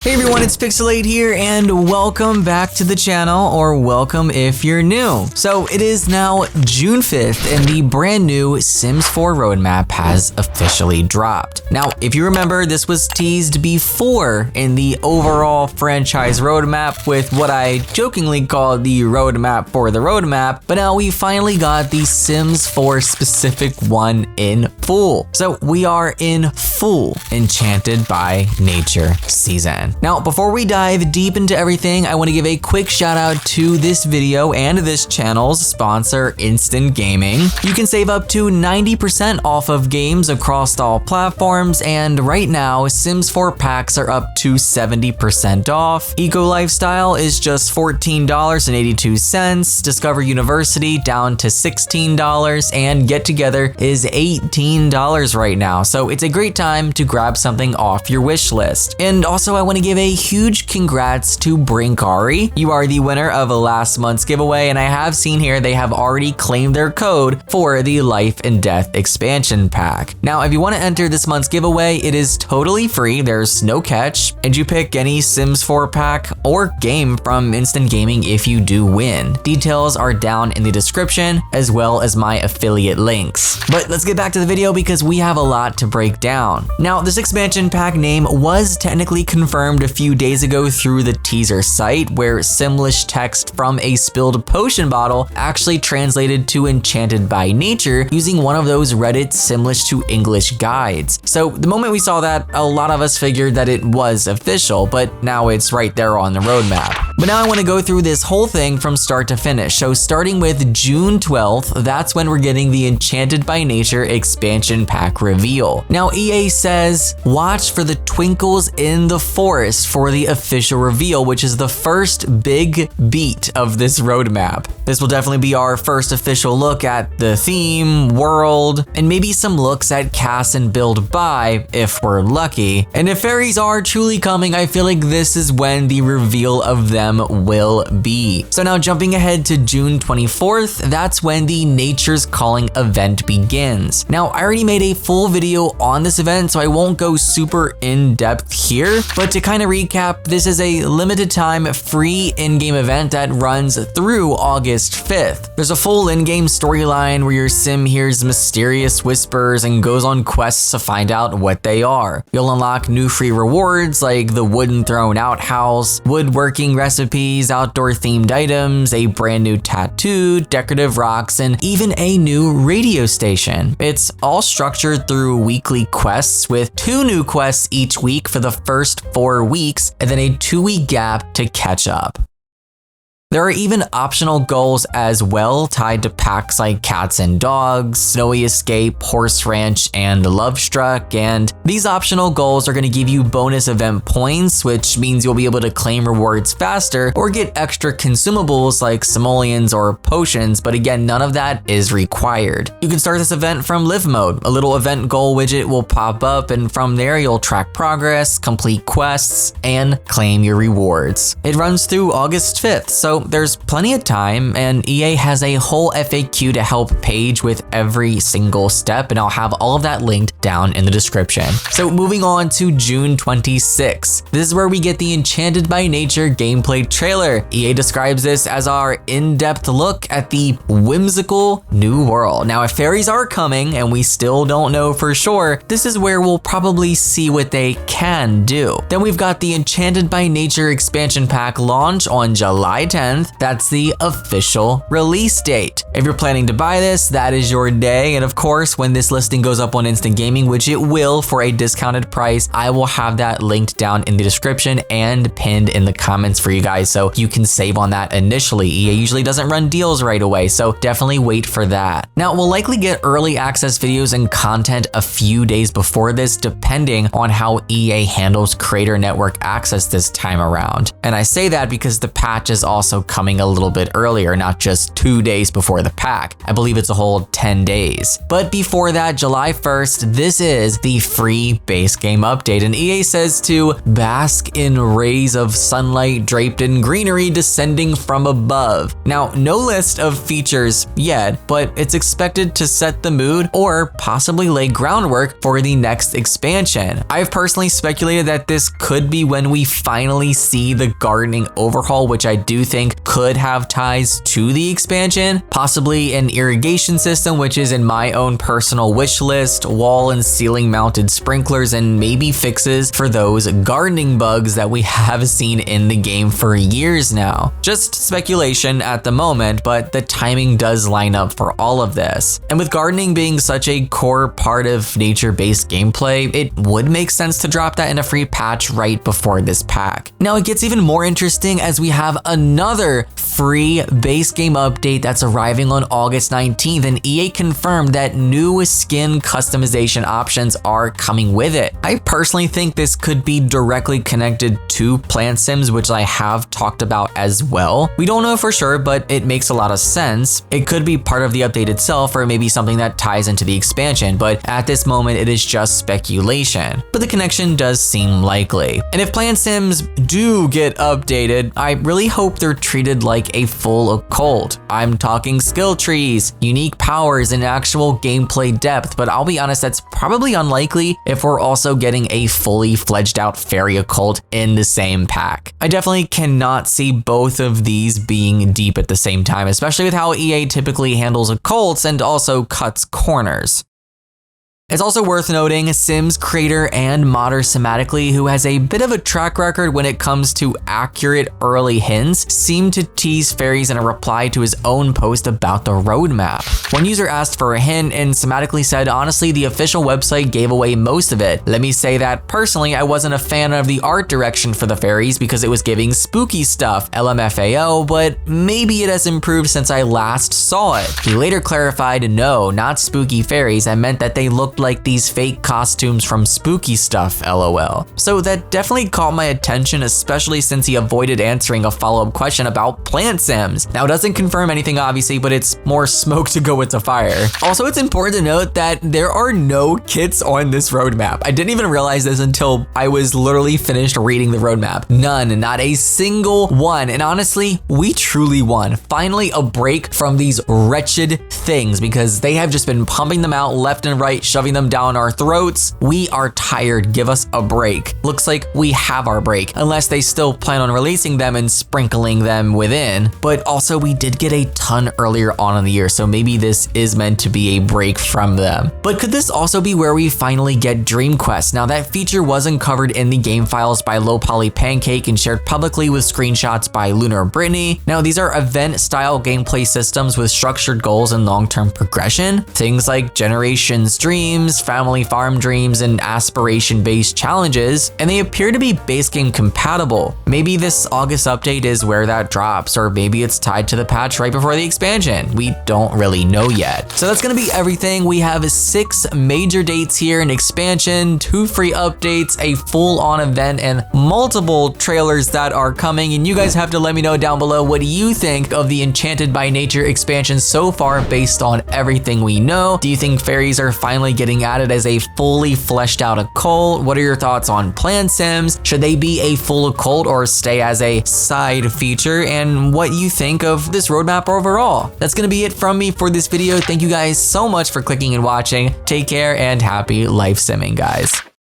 Hey everyone, it's Pixelade here and welcome back to the channel, or welcome if you're new. So it is now June 5th and the brand new Sims 4 roadmap has officially dropped. Now, if you remember, this was teased before in the Overhaul franchise roadmap with what I jokingly called the roadmap for the roadmap, but now we finally got the Sims 4 specific one in full. So we are in full Enchanted by Nature season. Now, before we dive deep into everything, I want to give a quick shout out to this video and this channel's sponsor, Instant Gaming. You can save up to 90% off of games across all platforms, and right now, Sims 4 packs are up to 70% off. Eco Lifestyle is just $14.82, Discover University down to $16, and Get Together is $18 right now. So it's a great time to grab something off your wish list. And also, I want to give a huge congrats to Brinkari. You are the winner of last month's giveaway, and I have seen here they have already claimed their code for the Life and Death expansion pack. Now, if you want to enter this month's giveaway, it is totally free. There's no catch, and you pick any Sims 4 pack or game from Instant Gaming if you do win. Details are down in the description, as well as my affiliate links. But let's get back to the video because we have a lot to break down. Now, this expansion pack name was technically confirmed a few days ago through the teaser site, where Simlish text from a spilled potion bottle actually translated to Enchanted by Nature using one of those Reddit Simlish to English guides. So the moment we saw that, a lot of us figured that it was official, but now it's right there on the roadmap. But now I want to go through this whole thing from start to finish. So starting with June 12th, that's when we're getting the Enchanted by Nature expansion pack reveal. Now EA says, watch for the twinkles in the forest for the official reveal, which is the first big beat of this roadmap. This will definitely be our first official look at the theme, world, and maybe some looks at cast and build by if we're lucky. And if fairies are truly coming, I feel like this is when the reveal of them will be. So now jumping ahead to June 24th, that's when the Nature's Calling event begins. Now, I already made a full video on this event, so I won't go super in depth here, but to kind of recap, this is a limited time free in-game event that runs through August 5th. There's a full in-game storyline where your sim hears mysterious whispers and goes on quests to find out what they are. You'll unlock new free rewards like the wooden thrown outhouse, woodworking recipes, outdoor themed items, a brand new tattoo, decorative rocks, and even a new radio station. It's all structured through weekly quests with 2 new quests each week for the first 4 weeks, and then a 2-week gap to catch up. There are even optional goals as well tied to packs like Cats and Dogs, Snowy Escape, Horse Ranch, and Love Struck, and these optional goals are going to give you bonus event points, which means you'll be able to claim rewards faster or get extra consumables like simoleons or potions, but again, none of that is required. You can start this event from live mode. A little event goal widget will pop up, and from there you'll track progress, complete quests, and claim your rewards. It runs through August 5th, so there's plenty of time, and EA has a whole FAQ to help Paige with every single step, and I'll have all of that linked down in the description. So moving on to June 26th. This is where we get the Enchanted by Nature gameplay trailer. EA describes this as our in-depth look at the whimsical new world. Now, if fairies are coming, and we still don't know for sure, this is where we'll probably see what they can do. Then we've got the Enchanted by Nature expansion pack launch on July 10th. That's the official release date. If you're planning to buy this, that is your day. And of course, when this listing goes up on Instant Gaming, which it will for a discounted price, I will have that linked down in the description and pinned in the comments for you guys, so you can save on that initially. EA usually doesn't run deals right away, so definitely wait for that. Now, we'll likely get early access videos and content a few days before this, depending on how EA handles Creator Network access this time around. And I say that because the patch is also also coming a little bit earlier, not just 2 days before the pack. I believe it's a whole 10 days. But before that, July 1st, this is the free base game update, and EA says to bask in rays of sunlight draped in greenery descending from above. Now, no list of features yet, but it's expected to set the mood or possibly lay groundwork for the next expansion. I've personally speculated that this could be when we finally see the gardening overhaul, which I do think could have ties to the expansion, possibly an irrigation system, which is in my own personal wish list, wall and ceiling mounted sprinklers, and maybe fixes for those gardening bugs that we have seen in the game for years now. Just speculation at the moment, but the timing does line up for all of this. And with gardening being such a core part of nature-based gameplay, it would make sense to drop that in a free patch right before this pack. Now it gets even more interesting as we have another free base game update that's arriving on August 19th, and EA confirmed that new skin customization options are coming with it. I personally think this could be directly connected to PlantSim, which I have talked about as well. We don't know for sure, but it makes a lot of sense. It could be part of the update itself, or maybe something that ties into the expansion, but at this moment it is just speculation. But the connection does seem likely. And if PlantSims do get updated, I really hope they're treated like a full occult. I'm talking skill trees, unique powers, and actual gameplay depth, but I'll be honest, that's probably unlikely if we're also getting a fully fledged out fairy occult in the same pack. I definitely cannot see both of these being deep at the same time, especially with how EA typically handles occults and also cuts corners. It's also worth noting Sims creator and modder Sematically, who has a bit of a track record when it comes to accurate early hints, seemed to tease fairies in a reply to his own post about the roadmap. One user asked for a hint, and Sematically said, honestly, the official website gave away most of it. Let me say that personally, I wasn't a fan of the art direction for the fairies because it was giving spooky stuff, LMFAO, but maybe it has improved since I last saw it. He later clarified, no, not spooky fairies, I meant that they looked like these fake costumes from spooky stuff, LOL. So that definitely caught my attention, especially since he avoided answering a follow-up question about PlantSims. Now it doesn't confirm anything obviously, but it's more smoke to go with the fire. Also, it's important to note that there are no kits on this roadmap. I didn't even realize this until I was literally finished reading the roadmap. None, not a single one. And honestly, we truly won. Finally, a break from these wretched things because they have just been pumping them out left and right, shoving them down our throats. We are tired. Give us a break. Looks like we have our break, unless they still plan on releasing them and sprinkling them within. But also, we did get a ton earlier on in the year, so maybe this is meant to be a break from them. But could this also be where we finally get Dream Quest? Now, that feature was uncovered in the game files by Low Poly Pancake and shared publicly with screenshots by Lunar Brittany. Now, these are event-style gameplay systems with structured goals and long-term progression. Things like Generations Dreams, Family Farm Dreams, and aspiration-based challenges, and they appear to be base game compatible. Maybe this August update is where that drops, or maybe it's tied to the patch right before the expansion. We don't really know yet. So that's gonna be everything. We have 6 major dates here, an expansion, 2 free updates, a full-on event, and multiple trailers that are coming, and you guys have to let me know down below what you think of the Enchanted by Nature expansion so far based on everything we know. Do you think fairies are finally getting added as a fully fleshed out occult? What are your thoughts on PlantSims? Should they be a full occult or stay as a side feature? And what you think of this roadmap overall? That's gonna be it from me for this video. Thank you guys so much for clicking and watching. Take care and happy life simming, guys.